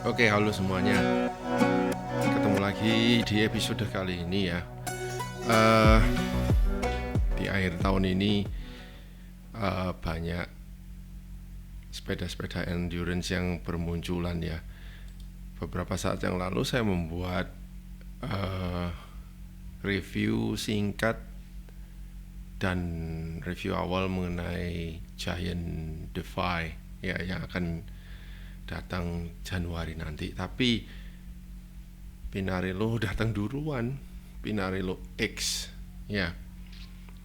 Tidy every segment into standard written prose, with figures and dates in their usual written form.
Oke, halo semuanya. Ketemu lagi di episode kali ini ya. Eh, di akhir tahun ini banyak sepeda-sepeda endurance yang bermunculan ya. Beberapa saat yang lalu saya membuat review singkat dan review awal mengenai Giant Defy ya, yang akan datang Januari nanti. Tapi Pinarello datang duluan, Pinarello X ya,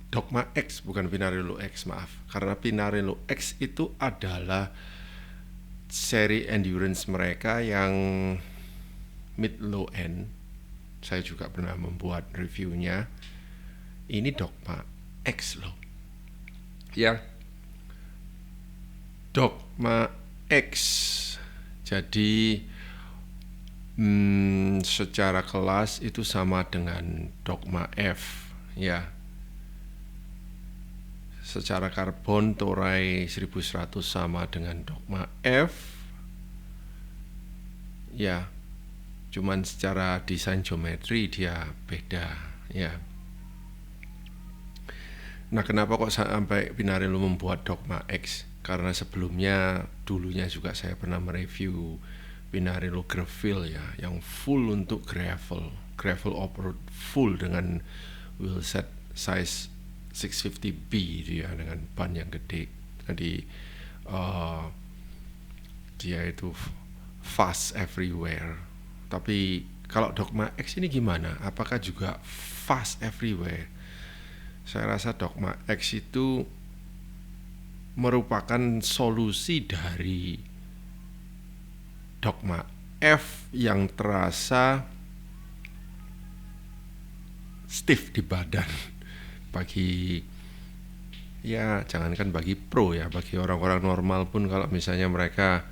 Dogma X, bukan Pinarello X, maaf. Karena Pinarello X itu adalah seri endurance mereka yang mid low end. Saya juga pernah membuat reviewnya. Ini Dogma X loh ya, Dogma X. Jadi secara kelas itu sama dengan Dogma F ya. Secara karbon Touray 1100 sama dengan Dogma F ya. Cuman secara desain geometri dia beda ya. Nah, kenapa kok sampai Pinarello membuat Dogma X? Karena sebelumnya, dulunya juga saya pernah mereview Pinarello Gravel ya, yang full untuk gravel off-road full dengan wheelset size 650B dia, dengan ban yang gede. Jadi dia itu fast everywhere. Tapi kalau Dogma X ini gimana? Apakah juga fast everywhere? Saya rasa Dogma X itu merupakan solusi dari Dogma F yang terasa stiff di badan. Bagi, ya jangankan bagi pro ya, bagi orang-orang normal pun kalau misalnya mereka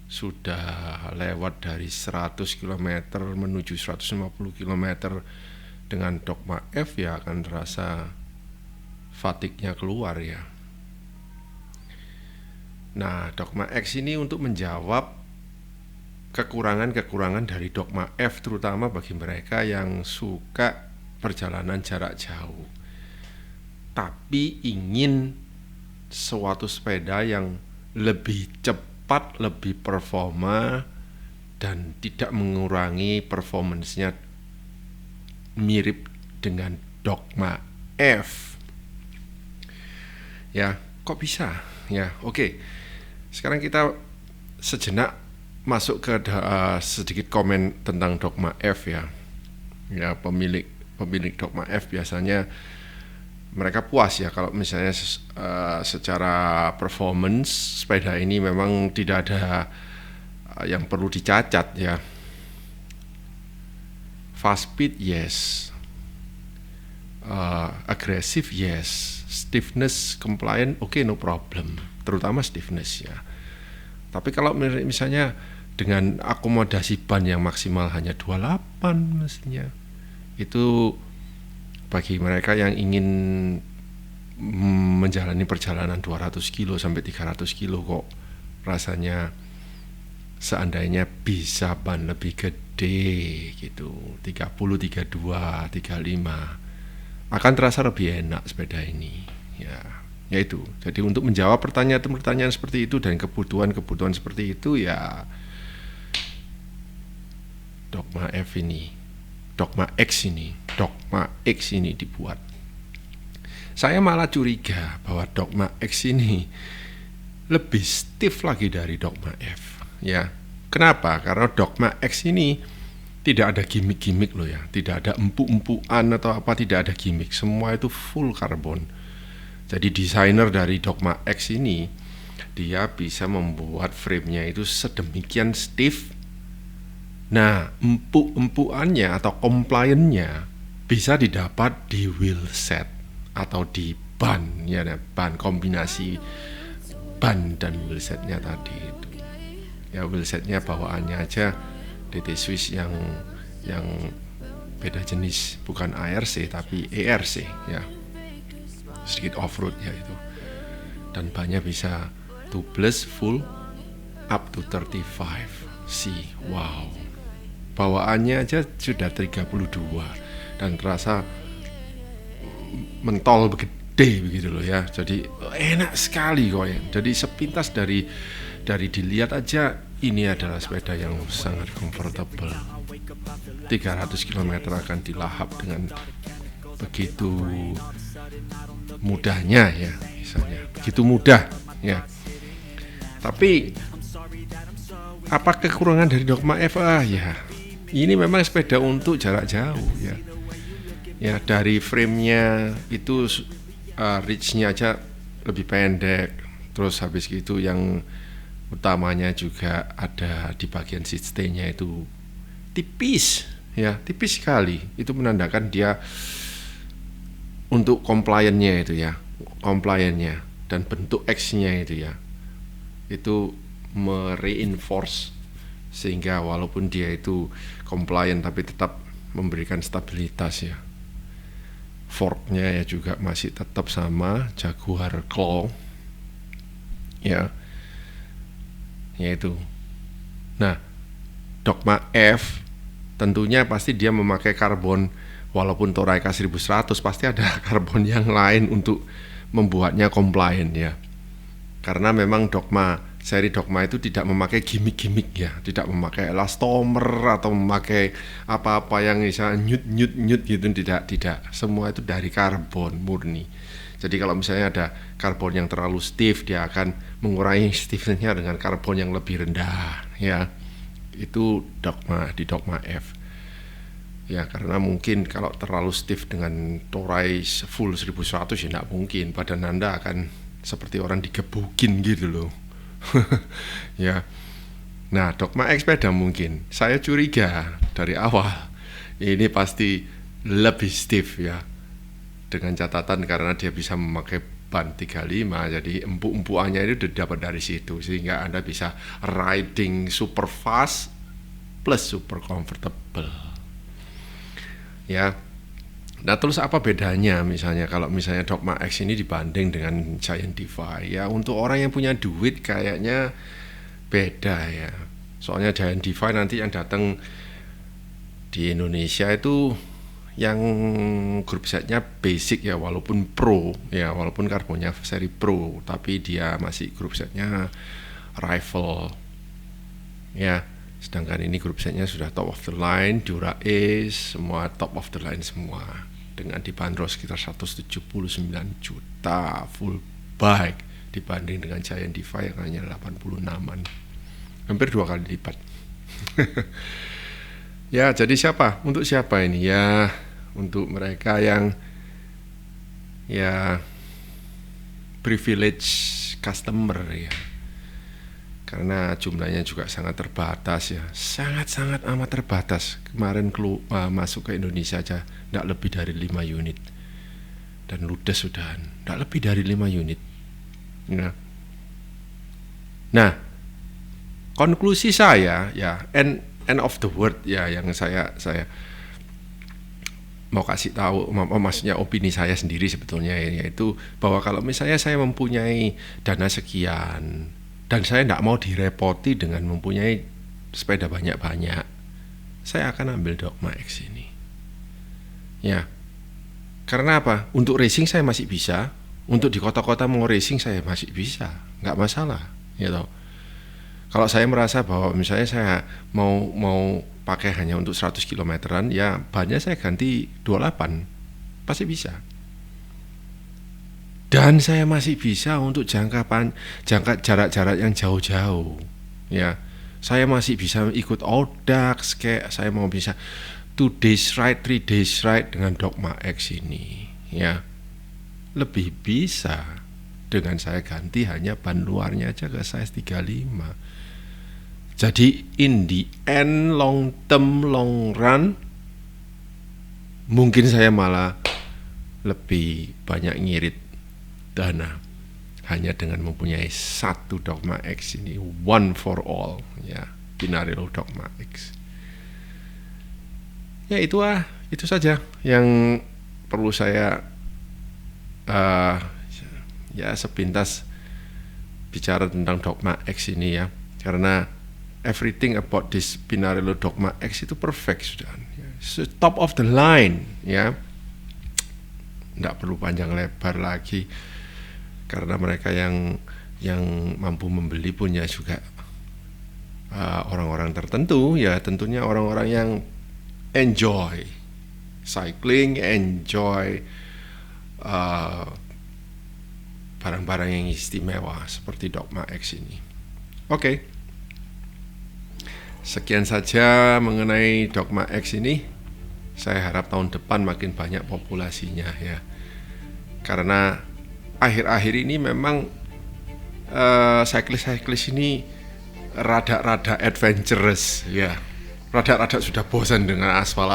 sudah lewat dari 100 km menuju 150 km dengan Dogma F, ya akan terasa fatigue-nya keluar ya. Nah, Dogma X ini untuk menjawab kekurangan-kekurangan dari Dogma F, terutama bagi mereka yang suka perjalanan jarak jauh tapi ingin suatu sepeda yang lebih cepat, lebih performa, dan tidak mengurangi performance-nya mirip dengan Dogma F ya. Kok bisa ya? Oke, sekarang kita sejenak masuk ke sedikit komen tentang Dogma F ya. Ya, pemilik Dogma F biasanya mereka puas ya kalau misalnya secara performance sepeda ini memang tidak ada yang perlu dicacat ya. Fast speed yes, agresif yes, stiffness compliant oke, no problem, terutama stiffness ya. Tapi kalau misalnya dengan akomodasi ban yang maksimal hanya 28 mestinya, itu bagi mereka yang ingin menjalani perjalanan 200 kilo sampai 300 kilo kok rasanya seandainya bisa ban lebih gede gitu, 30, 32, 35, akan terasa lebih enak sepeda ini ya. Yaitu, jadi untuk menjawab pertanyaan seperti itu dan kebutuhan seperti itu ya, Dogma X ini dibuat. Saya malah curiga bahwa Dogma X ini lebih stiff lagi dari Dogma F ya. Kenapa? Karena Dogma X ini tidak ada gimmick-gimmick loh ya, tidak ada empuk-empukan atau apa, tidak ada gimmick, semua itu full karbon. Jadi desainer dari Dogma X ini dia bisa membuat frame-nya itu sedemikian stiff. Nah, empuk-empukannya atau compliance-nya bisa didapat di wheelset atau di ban ya, ban kombinasi ban dan wheelsetnya tadi itu. Ya, wheelsetnya bawaannya aja DT Swiss yang beda jenis, bukan ARC tapi ERC ya, sedikit off-road ya itu. Dan bannya bisa tubeless full up to 35C. Wow, bawaannya aja sudah 32 dan terasa mentol gede begitu loh ya. Jadi enak sekali kok ya. Jadi sepintas dari dilihat aja, ini adalah sepeda yang sangat comfortable. 300 km akan dilahap dengan begitu mudahnya ya, misalnya begitu mudah ya. Tapi apa kekurangan dari Dogma F? Ya, ini memang sepeda untuk jarak jauh ya. Ya, dari frame-nya itu reach-nya aja lebih pendek. Terus habis itu yang utamanya juga ada di bagian seat stay-nya itu tipis ya, tipis sekali. Itu menandakan dia untuk compliant-nya itu ya, compliant-nya dan bentuk X-nya itu ya, itu mereinforce sehingga walaupun dia itu compliant tapi tetap memberikan stabilitas ya. Fork-nya ya juga masih tetap sama Jaguar Claw ya, yaitu. Nah, Dogma F tentunya pasti dia memakai karbon, walaupun Toraika 1100 pasti ada karbon yang lain untuk membuatnya compliant ya. Karena memang seri Dogma itu tidak memakai gimmick-gimmick ya, tidak memakai elastomer atau memakai apa-apa yang misalnya nyut gitu, tidak. Semua itu dari karbon murni. Jadi kalau misalnya ada karbon yang terlalu stiff, dia akan mengurangi stiffness-nya dengan karbon yang lebih rendah ya. Itu di Dogma F. Ya, karena mungkin kalau terlalu stiff dengan Toray full 1100 ya tidak mungkin, badan Anda akan seperti orang digebukin gitu loh. Ya. Nah, Dogma X sepeda mungkin saya curiga dari awal ini pasti lebih stiff ya, dengan catatan karena dia bisa memakai ban 35, jadi empuk-empukannya itu dapat dari situ, sehingga Anda bisa riding super fast plus super comfortable ya. Nah, terus apa bedanya misalnya kalau misalnya Dogma X ini dibanding dengan Giant Defy ya? Untuk orang yang punya duit kayaknya beda ya. Soalnya Giant Defy nanti yang datang di Indonesia itu yang grup setnya basic ya, walaupun pro ya, walaupun karbonnya seri pro, tapi dia masih grup setnya rifle ya. Sedangkan ini grup setnya sudah top of the line, Dura Ace, semua top of the line semua, dengan dibanderol sekitar 179 juta full bike dibanding dengan Giant Defy yang hanya 86-an, hampir 2 kali lipat. Ya, jadi untuk siapa ini ya? Untuk mereka yang ya privilege customer ya, karena jumlahnya juga sangat terbatas ya, sangat amat terbatas. Kemarin masuk ke Indonesia aja tidak lebih dari 5 unit, dan ludes sudah tidak lebih dari 5 unit ya. Nah, konklusi saya ya, end of the word ya, yang saya mau kasih tahu, maksudnya opini saya sendiri sebetulnya ya, yaitu bahwa kalau misalnya saya mempunyai dana sekian dan saya tidak mau direpoti dengan mempunyai sepeda banyak-banyak, saya akan ambil Dogma X ini ya. Karena apa? Untuk racing saya masih bisa, untuk di kota-kota mau racing saya masih bisa, nggak masalah ya toh. Kalau saya merasa bahwa misalnya saya mau pakai hanya untuk 100 kilometeran, ya bannya saya ganti 28, pasti bisa. Dan saya masih bisa untuk jangka jarak-jarak yang jauh-jauh ya. Saya masih bisa ikut Audax, kayak saya mau bisa 2 days ride, 3 days ride dengan Dogma X ini ya. Lebih bisa dengan saya ganti hanya ban luarnya aja ke size 35. Jadi in the end, long term, long run, mungkin saya malah lebih banyak ngirit dana hanya dengan mempunyai satu Dogma X ini, one for all ya, Pinarello Dogma X. Ya itu saja yang perlu saya ya sepintas bicara tentang Dogma X ini ya. karena everything about this Pinarello Dogma X itu perfect sudah, so, top of the line ya, nggak perlu panjang lebar lagi, karena mereka yang mampu membeli punya juga orang-orang tertentu ya, tentunya orang-orang yang enjoy cycling, enjoy barang-barang yang istimewa seperti Dogma X ini. Oke. Sekian saja mengenai Dogma X ini. Saya harap tahun depan makin banyak populasinya ya. Karena akhir-akhir ini memang cyclist ini rada-rada adventurous ya. Rada-rada sudah bosan dengan aspal.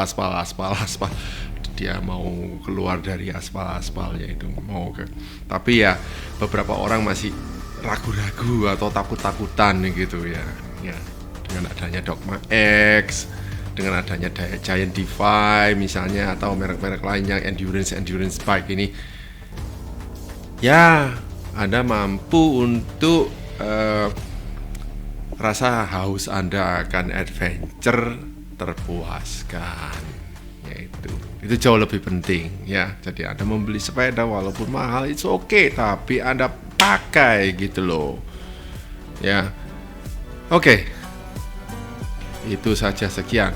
Dia mau keluar dari aspal-aspalnya itu, mau ke. Tapi ya beberapa orang masih ragu-ragu atau takut-takutan gitu ya. Ya, dengan adanya Dogma X, dengan adanya Giant Defy misalnya, atau merek-merek lain yang endurance bike ini, ya Anda mampu untuk rasa haus Anda akan adventure terpuaskan. Itu jauh lebih penting ya. Jadi Anda membeli sepeda walaupun mahal itu oke, tapi Anda pakai gitu loh ya. Oke. Itu saja, sekian.